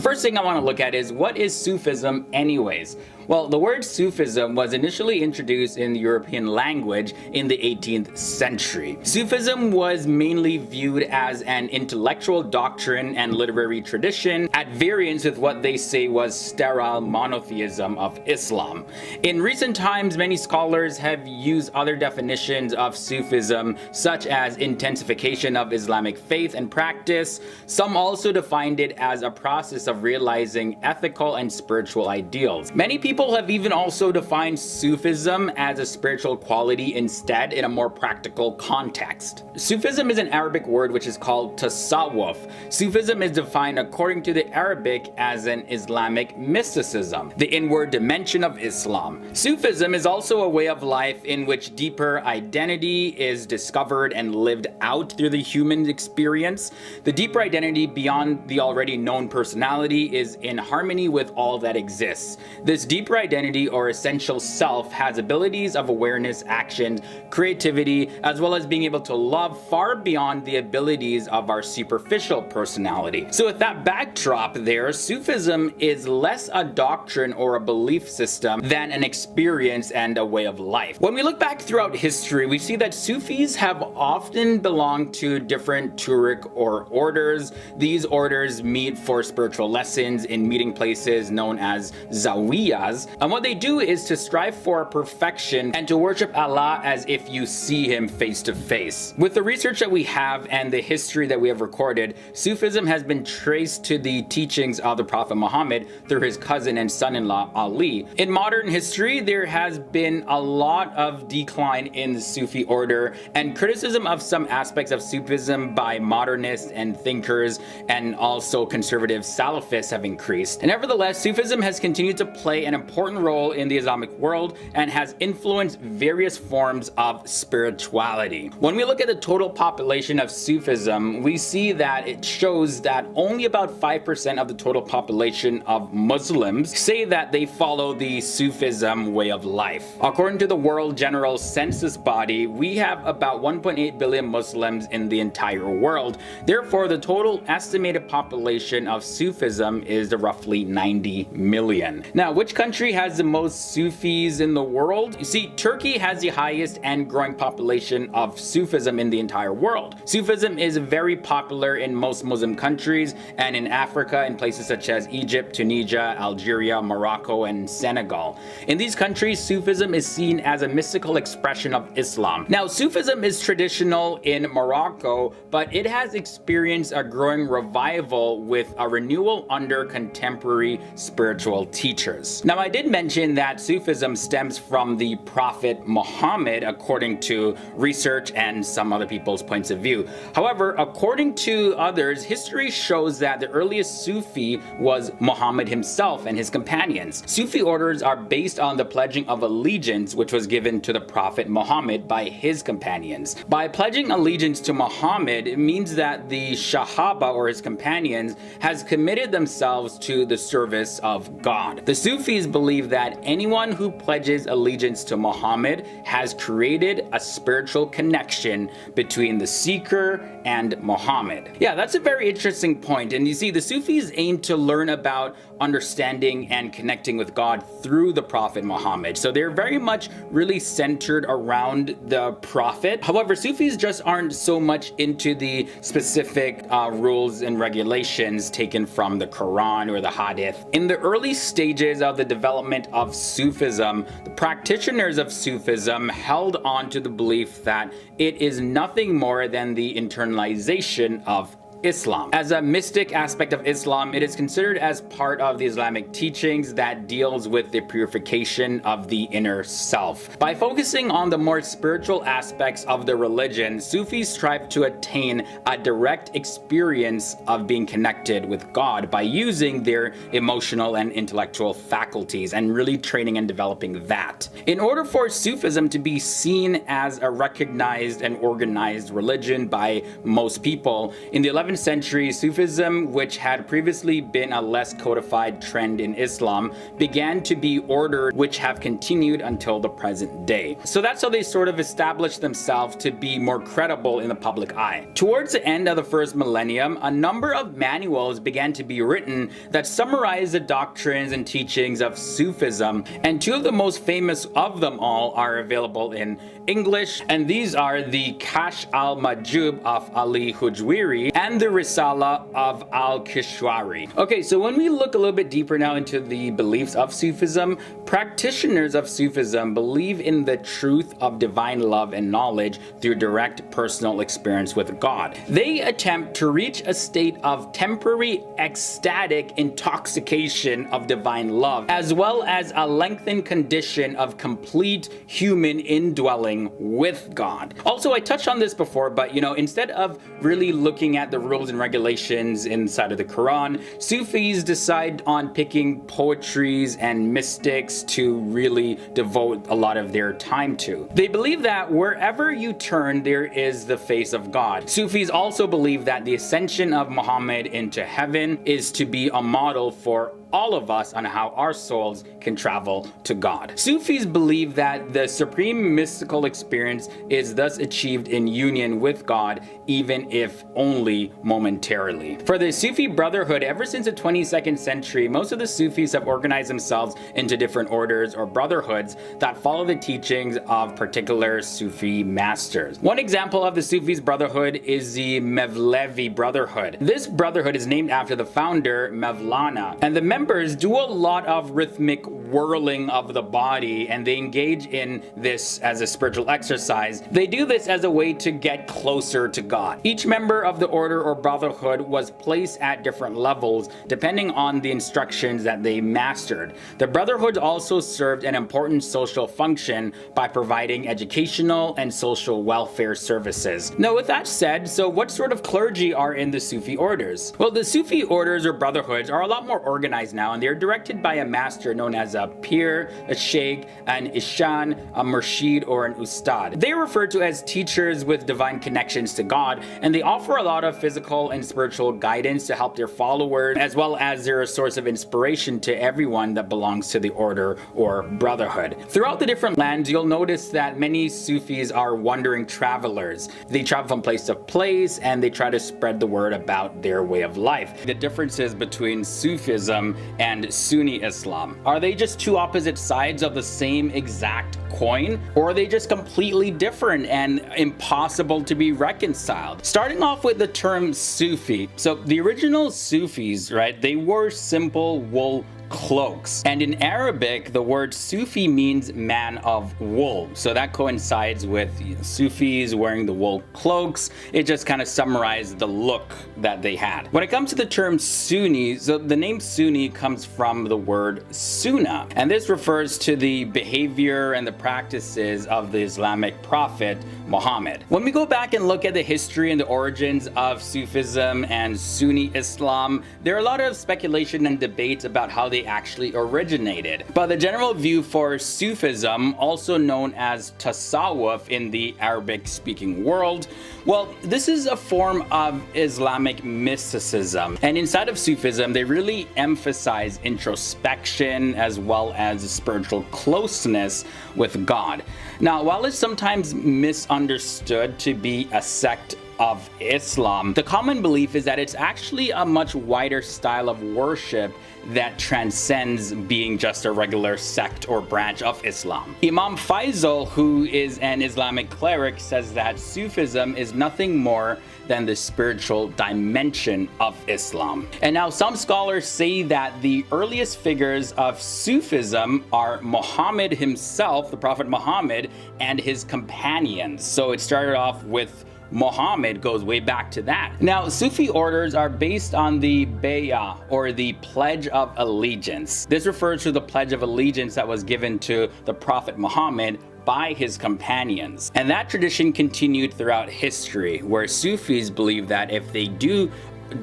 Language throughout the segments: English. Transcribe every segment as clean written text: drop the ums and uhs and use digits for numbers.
First thing I want to look at is, what is Sufism anyways? Well, the word Sufism was initially introduced in the European language in the 18th century. Sufism was mainly viewed as an intellectual doctrine and literary tradition at variance with what they say was sterile monotheism of Islam. In recent times, many scholars have used other definitions of Sufism, such as intensification of Islamic faith and practice. Some also defined it as a process of realizing ethical and spiritual ideals. Many people have even also defined Sufism as a spiritual quality instead, in a more practical context. Sufism is an Arabic word which is called tasawwuf. Sufism is defined according to the Arabic as an Islamic mysticism, the inward dimension of Islam. Sufism is also a way of life in which deeper identity is discovered and lived out through the human experience. The deeper identity beyond the already known personality is in harmony with all that exists. This deeper identity or essential self has abilities of awareness, action, creativity, as well as being able to love far beyond the abilities of our superficial personality. So with that backdrop there, Sufism is less a doctrine or a belief system than an experience and a way of life. When we look back throughout history, we see that Sufis have often belonged to different Turiq or orders. These orders meet for spiritual lessons in meeting places known as zawiyas. And what they do is to strive for perfection and to worship Allah as if you see him face to face. With the research that we have and the history that we have recorded, Sufism has been traced to the teachings of the Prophet Muhammad through his cousin and son-in-law Ali. In modern history, there has been a lot of decline in the Sufi order and criticism of some aspects of Sufism by modernists and thinkers, and also conservative Salafists have increased. And nevertheless, Sufism has continued to play an important role in the Islamic world and has influenced various forms of spirituality. When we look at the total population of Sufism, we see that it shows that only about 5% of the total population of Muslims say that they follow the Sufism way of life. According to the World General Census Body, we have about 1.8 billion Muslims in the entire world. Therefore, the total estimated population of Sufism is roughly 90 million. Now, which country has the most Sufis in the world? You see, Turkey has the highest and growing population of Sufism in the entire world. Sufism is very popular in most Muslim countries and in Africa in places such as Egypt, Tunisia, Algeria, Morocco, and Senegal. In these countries, Sufism is seen as a mystical expression of Islam. Now, Sufism is traditional in Morocco, but it has experienced a growing revival with a renewal under contemporary spiritual teachers. Now, I did mention that Sufism stems from the Prophet Muhammad according to research and some other people's points of view. However, according to others, history shows that the earliest Sufi was Muhammad himself and his companions. Sufi orders are based on the pledging of allegiance which was given to the Prophet Muhammad by his companions. By pledging allegiance to Muhammad, it means that the Shahaba or his companions has committed themselves to the service of God. The Sufis believe that anyone who pledges allegiance to Muhammad has created a spiritual connection between the seeker and Muhammad. Yeah, that's a very interesting point. And you see, the Sufis aim to learn about understanding and connecting with God through the Prophet Muhammad. So they're very much really centered around the Prophet. However, Sufis just aren't so much into the specific rules and regulations taken from the Quran or the Hadith. In the early stages of the development of Sufism, the practitioners of Sufism held on to the belief that it is nothing more than the internalization of Islam. As a mystic aspect of Islam, it is considered as part of the Islamic teachings that deals with the purification of the inner self. By focusing on the more spiritual aspects of the religion, Sufis strive to attain a direct experience of being connected with God by using their emotional and intellectual faculties and really training and developing that. In order for Sufism to be seen as a recognized and organized religion by most people, in the 11th 7th century, Sufism, which had previously been a less codified trend in Islam, began to be ordered, which have continued until the present day. So that's how they sort of established themselves to be more credible in the public eye. Towards the end of the first millennium, a number of manuals began to be written that summarize the doctrines and teachings of Sufism, and two of the most famous of them all are available in English, and these are the Kash al-Majub of Ali Hujwiri and the Risala of al-Kishwari. Okay, so when we look a little bit deeper now into the beliefs of Sufism, practitioners of Sufism believe in the truth of divine love and knowledge through direct personal experience with God. They attempt to reach a state of temporary ecstatic intoxication of divine love, as well as a lengthened condition of complete human indwelling with God. Also, I touched on this before, but instead of really looking at the rules and regulations inside of the Quran, Sufis decide on picking poetries and mystics to really devote a lot of their time to. They believe that wherever you turn, there is the face of God. Sufis also believe that the ascension of Muhammad into heaven is to be a model for all of us on how our souls can travel to God. Sufis believe that the supreme mystical experience is thus achieved in union with God, even if only momentarily. For the Sufi brotherhood, ever since the 22nd century, most of the Sufis have organized themselves into different orders or brotherhoods that follow the teachings of particular Sufi masters. One example of the Sufis brotherhood is the Mevlevi brotherhood. This brotherhood is named after the founder, Mevlana, and the members do a lot of rhythmic whirling of the body, and they engage in this as a spiritual exercise. They do this as a way to get closer to God. Each member of the order or brotherhood was placed at different levels depending on the instructions that they mastered. The brotherhood also served an important social function by providing educational and social welfare services. Now, with that said, so what sort of clergy are in the Sufi orders? Well, the Sufi orders or brotherhoods are a lot more organized now, and they're directed by a master known as a pir, a sheikh, an ishan, a murshid, or an ustad. They are referred to as teachers with divine connections to God, and they offer a lot of physical and spiritual guidance to help their followers, as well as they're a source of inspiration to everyone that belongs to the order or brotherhood. Throughout the different lands, you'll notice that many Sufis are wandering travelers. They travel from place to place, and they try to spread the word about their way of life. The differences between Sufism and Sunni Islam. Are they just two opposite sides of the same exact coin? Or are they just completely different and impossible to be reconciled? Starting off with the term Sufi. So the original Sufis, right, they wore simple wool cloaks. And in Arabic, the word Sufi means man of wool. So that coincides with Sufis wearing the wool cloaks. It just kind of summarized the look that they had. When it comes to the term Sunni, so the name Sunni comes from the word Sunnah. And this refers to the behavior and the practices of the Islamic prophet Muhammad. When we go back and look at the history and the origins of Sufism and Sunni Islam, there are a lot of speculation and debates about how they actually originated. But the general view for Sufism, also known as Tasawwuf in the Arabic-speaking world, well, this is a form of Islamic mysticism. And inside of Sufism, they really emphasize introspection as well as spiritual closeness with God. Now, while it's sometimes misunderstood to be a sect of Islam, the common belief is that it's actually a much wider style of worship that transcends being just a regular sect or branch of Islam. Imam Faisal, who is an Islamic cleric, says that Sufism is nothing more than the spiritual dimension of Islam. And now some scholars say that the earliest figures of Sufism are Muhammad himself, the Prophet Muhammad, and his companions. So it started off with Muhammad, goes way back to that. Now, Sufi orders are based on the bay'ah, or the Pledge of Allegiance. This refers to the Pledge of Allegiance that was given to the Prophet Muhammad by his companions. And that tradition continued throughout history, where Sufis believe that if they do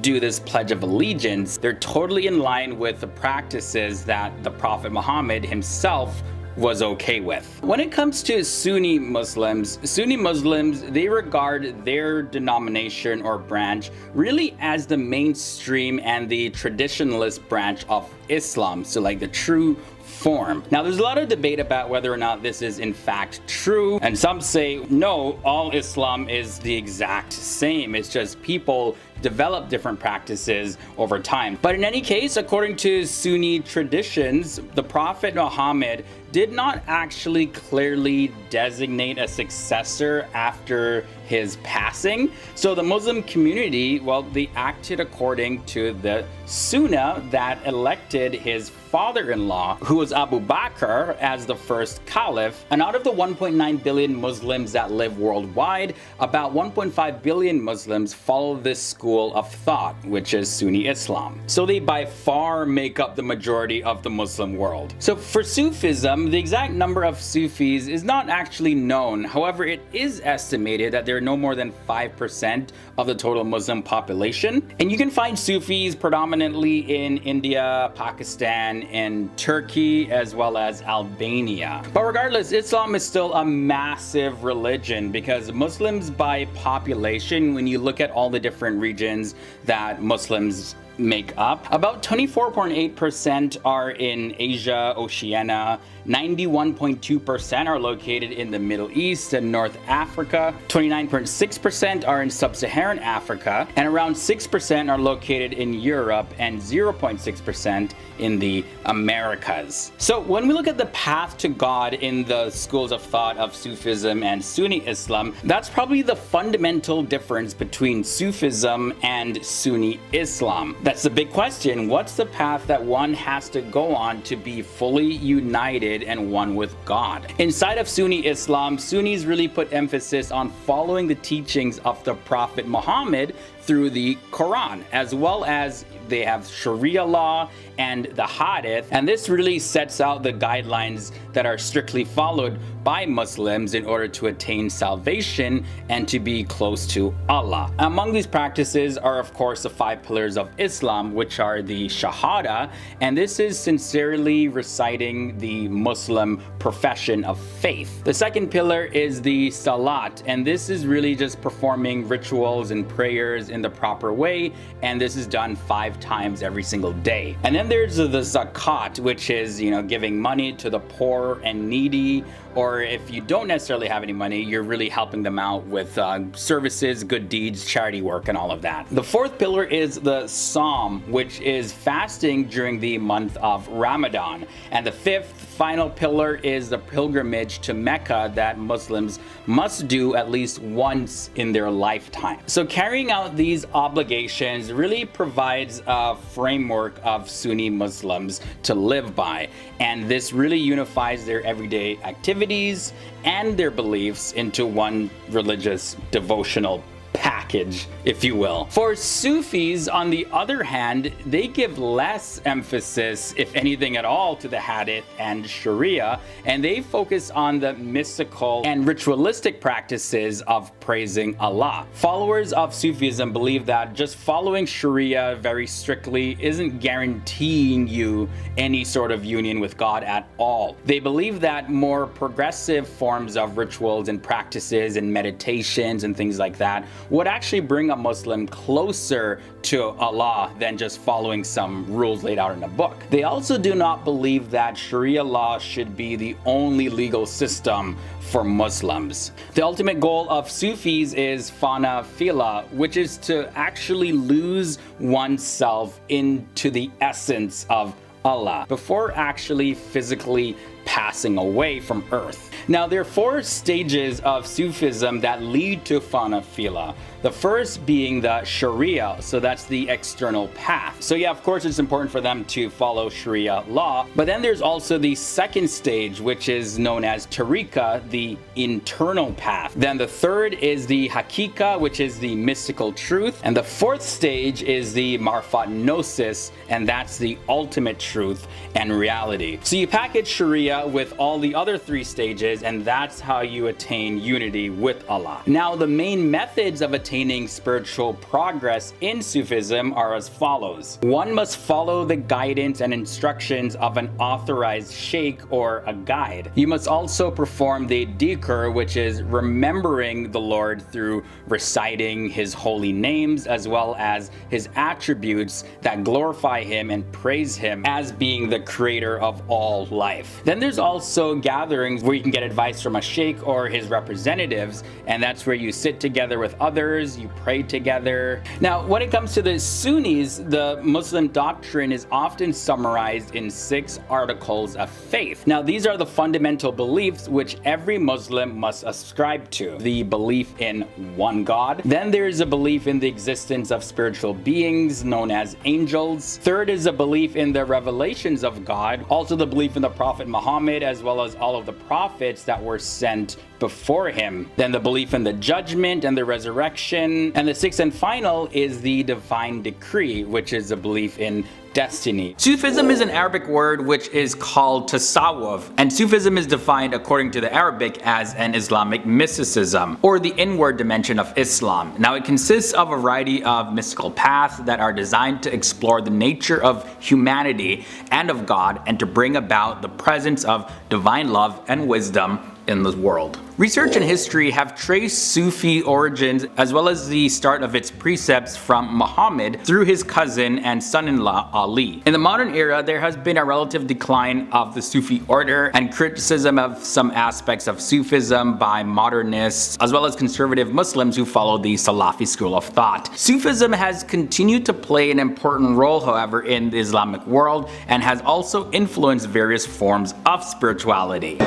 this Pledge of Allegiance, they're totally in line with the practices that the Prophet Muhammad himself was okay with. When it comes to Sunni Muslims, they regard their denomination or branch really as the mainstream and the traditionalist branch of Islam, so like the true form. Now there's a lot of debate about whether or not this is in fact true, and some say no, all Islam is the exact same, it's just people develop different practices over time. But in any case, according to Sunni traditions, the Prophet Muhammad did not actually clearly designate a successor after his passing. So the Muslim community, well, they acted according to the Sunnah that elected his father-in-law, who was Abu Bakr, as the first caliph. And out of the 1.9 billion Muslims that live worldwide, about 1.5 billion Muslims follow this school of thought, which is Sunni Islam. So they by far make up the majority of the Muslim world. So for Sufism, the exact number of Sufis is not actually known. However, it is estimated that there are no more than 5% of the total Muslim population. And you can find Sufis predominantly in India, Pakistan, and Turkey, as well as Albania. But regardless, Islam is still a massive religion because Muslims by population, when you look at all the different regions that Muslims make up, about 24.8% are in Asia, Oceania, 91.2% are located in the Middle East and North Africa, 29.6% are in Sub-Saharan Africa, and around 6% are located in Europe and 0.6% in the Americas. So when we look at the path to God in the schools of thought of Sufism and Sunni Islam, that's probably the fundamental difference between Sufism and Sunni Islam. That's the big question. What's the path that one has to go on to be fully united and one with God? Inside of Sunni Islam, Sunnis really put emphasis on following the teachings of the Prophet Muhammad through the Quran, as well as they have Sharia law and the Hadith, and this really sets out the guidelines that are strictly followed by Muslims in order to attain salvation and to be close to Allah. Among these practices are of course the 5 pillars of Islam, which are the Shahada, and this is sincerely reciting the Muslim profession of faith. The second pillar is the Salat, and this is really just performing rituals and prayers in the proper way, and this is done 5 times every single day. And then there's the Zakat, which is, giving money to the poor and needy, or if you don't necessarily have any money, you're really helping them out with services, good deeds, charity work, and all of that. The fourth pillar is the Psalm, which is fasting during the month of Ramadan. And the fifth final pillar is the pilgrimage to Mecca that Muslims must do at least once in their lifetime. So carrying out these obligations really provides a framework of Sunni Muslims to live by, and this really unifies their everyday activities and their beliefs into one religious devotional package, if you will. For Sufis, on the other hand, they give less emphasis, if anything at all, to the Hadith and Sharia, and they focus on the mystical and ritualistic practices of praising Allah. Followers of Sufism believe that just following Sharia very strictly isn't guaranteeing you any sort of union with God at all. They believe that more progressive forms of rituals and practices and meditations and things like that would actually bring a Muslim closer to Allah than just following some rules laid out in a book. They also do not believe that Sharia law should be the only legal system for Muslims. The ultimate goal of Sufis is fana fila, which is to actually lose oneself into the essence of Allah before actually physically passing away from earth. Now, there are 4 stages of Sufism that lead to fana fila. The first being the Sharia, so that's the external path. So yeah, of course it's important for them to follow Sharia law, but then there's also the second stage, which is known as Tariqa, the internal path. Then the third is the Hakika, which is the mystical truth, and the fourth stage is the Marfat Gnosis, and that's the ultimate truth and reality. So you package Sharia idea with all the other 3 stages, and that's how you attain unity with Allah. Now, the main methods of attaining spiritual progress in Sufism are as follows. One must follow the guidance and instructions of an authorized sheikh or a guide. You must also perform the dhikr, which is remembering the Lord through reciting his holy names as well as his attributes that glorify him and praise him as being the creator of all life. Then there's also gatherings where you can get advice from a sheikh or his representatives, and that's where you sit together with others, you pray together. Now, when it comes to the Sunnis, the Muslim doctrine is often summarized in 6 articles of faith. Now, these are the fundamental beliefs which every Muslim must ascribe to. The belief in one God. Then there is a belief in the existence of spiritual beings known as angels. Third is a belief in the revelations of God. Also the belief in the Prophet Muhammad as well as all of the prophets that were sent before him. Then the belief in the judgment and the resurrection. And the 6th and final is the divine decree, which is a belief in destiny. Sufism is an Arabic word which is called tasawwuf, and Sufism is defined according to the Arabic as an Islamic mysticism, or the inward dimension of Islam. Now, it consists of a variety of mystical paths that are designed to explore the nature of humanity and of God, and to bring about the presence of divine love and wisdom in the world. Research and history have traced Sufi origins as well as the start of its precepts from Muhammad through his cousin and son-in-law Ali. In the modern era, there has been a relative decline of the Sufi order and criticism of some aspects of Sufism by modernists as well as conservative Muslims who follow the Salafi school of thought. Sufism has continued to play an important role, however, in the Islamic world and has also influenced various forms of spirituality.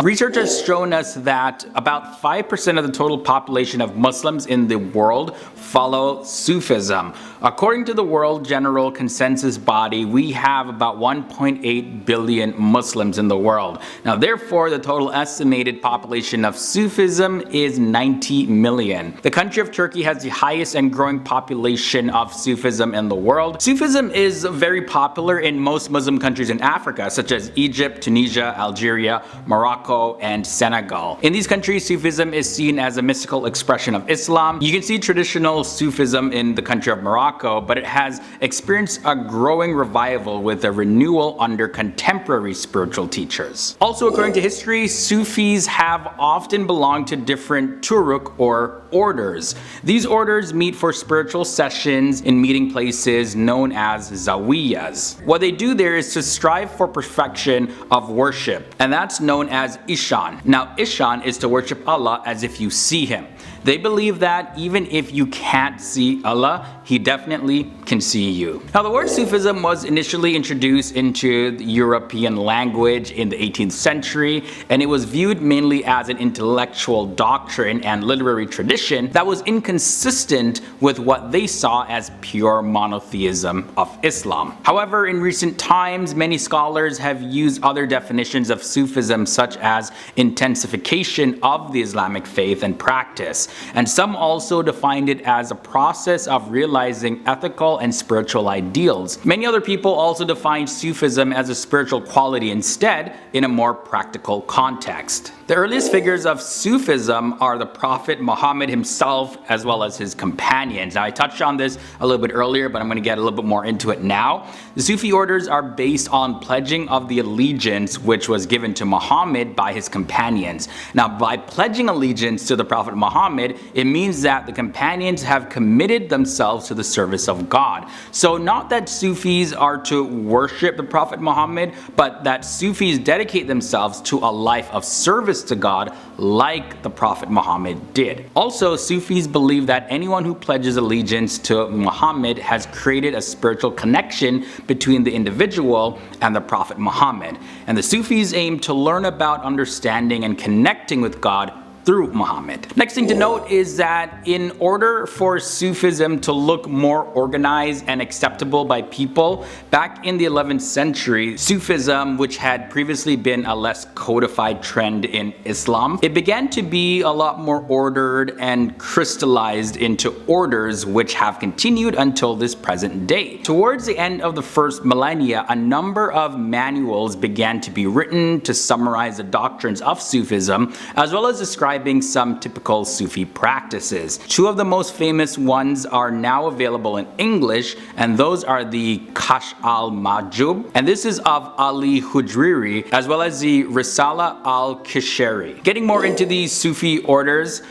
Research has shown us that about 5% of the total population of Muslims in the world follow Sufism. According to the World General Consensus Body, we have about 1.8 billion Muslims in the world. Now, therefore, the total estimated population of Sufism is 90 million. The country of Turkey has the highest and growing population of Sufism in the world. Sufism is very popular in most Muslim countries in Africa, such as Egypt, Tunisia, Algeria, Morocco, and Senegal. In these countries, Sufism is seen as a mystical expression of Islam. You can see traditional Sufism in the country of Morocco, but it has experienced a growing revival with a renewal under contemporary spiritual teachers. Also, according to history, Sufis have often belonged to different turuq or orders. These orders meet for spiritual sessions in meeting places known as zawiyas. What they do there is to strive for perfection of worship, and that's known as Ishan. Now, Ishan is to worship Allah as if you see him. They believe that even if you can't see Allah, He definitely can see you. Now, the word Sufism was initially introduced into the European language in the 18th century, and it was viewed mainly as an intellectual doctrine and literary tradition that was inconsistent with what they saw as pure monotheism of Islam. However, in recent times, many scholars have used other definitions of Sufism, such as intensification of the Islamic faith and practice, and some also defined it as a process of realizing ethical and spiritual ideals. Many other people also define Sufism as a spiritual quality instead, in a more practical context. The earliest figures of Sufism are the Prophet Muhammad himself as well as his companions. Now, I touched on this a little bit earlier, but I'm going to get a little bit more into it now. The Sufi orders are based on pledging of the allegiance which was given to Muhammad by his companions. Now, by pledging allegiance to the Prophet Muhammad, it means that the companions have committed themselves to the service of God. So not that Sufis are to worship the Prophet Muhammad, but that Sufis dedicate themselves to a life of service to God like the Prophet Muhammad did. Also, Sufis believe that anyone who pledges allegiance to Muhammad has created a spiritual connection between the individual and the Prophet Muhammad. And the Sufis aim to learn about understanding and connecting with God through Muhammad. Next thing to note is that in order for Sufism to look more organized and acceptable by people, back in the 11th century, Sufism, which had previously been a less codified trend in Islam, it began to be a lot more ordered and crystallized into orders which have continued until this present day. Towards the end of the first millennia, a number of manuals began to be written to summarize the doctrines of Sufism, as well as describing some typical Sufi practices. Two of the most famous ones are now available in English, and those are the Kashf al-Mahjub, and this is of Ali Hujwiri, as well as the Risala al-Kishari. Getting more into these Sufi orders,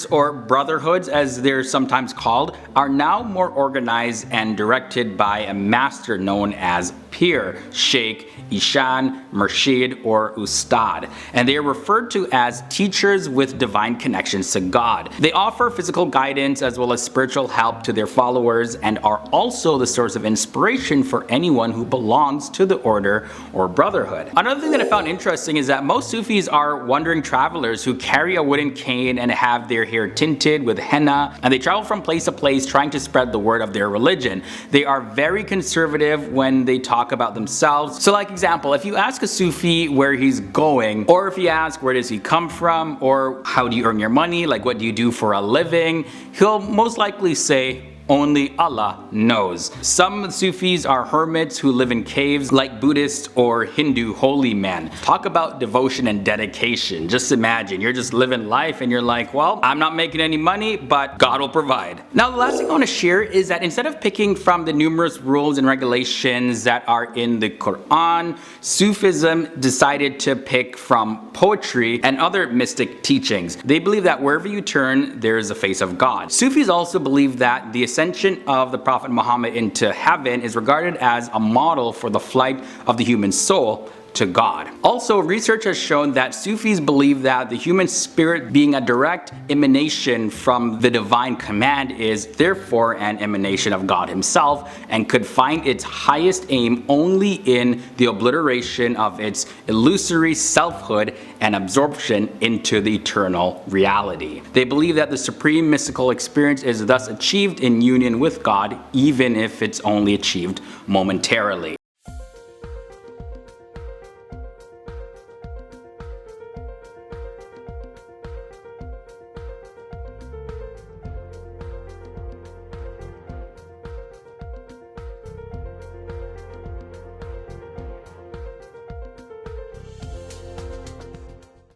or brotherhoods as they're sometimes called, are now more organized and directed by a master known as Pir, Sheikh, Ishan, Murshid, or Ustad, and they are referred to as teachers with divine connections to God. They offer physical guidance as well as spiritual help to their followers and are also the source of inspiration for anyone who belongs to the order or brotherhood. Another thing that I found interesting is that most Sufis are wandering travelers who carry a wooden cane and have their hair tinted with henna, and they travel from place to place trying to spread the word of their religion. They are very conservative when they talk about themselves. So like example, if you ask a Sufi where he's going, or if you ask where does he come from, or how do you earn your money, like what do you do for a living, he'll most likely say, only Allah knows. Some Sufis are hermits who live in caves like Buddhist or Hindu holy men. Talk about devotion and dedication. Just imagine, you're just living life and you're like, well, I'm not making any money, but God will provide. Now the last thing I want to share is that instead of picking from the numerous rules and regulations that are in the Quran, Sufism decided to pick from poetry and other mystic teachings. They believe that wherever you turn, there is a face of God. Sufis also believe that the ascension of the Prophet Muhammad into heaven is regarded as a model for the flight of the human soul to God. Also, research has shown that Sufis believe that the human spirit, being a direct emanation from the divine command, is therefore an emanation of God himself and could find its highest aim only in the obliteration of its illusory selfhood and absorption into the eternal reality. They believe that the supreme mystical experience is thus achieved in union with God, even if it's only achieved momentarily.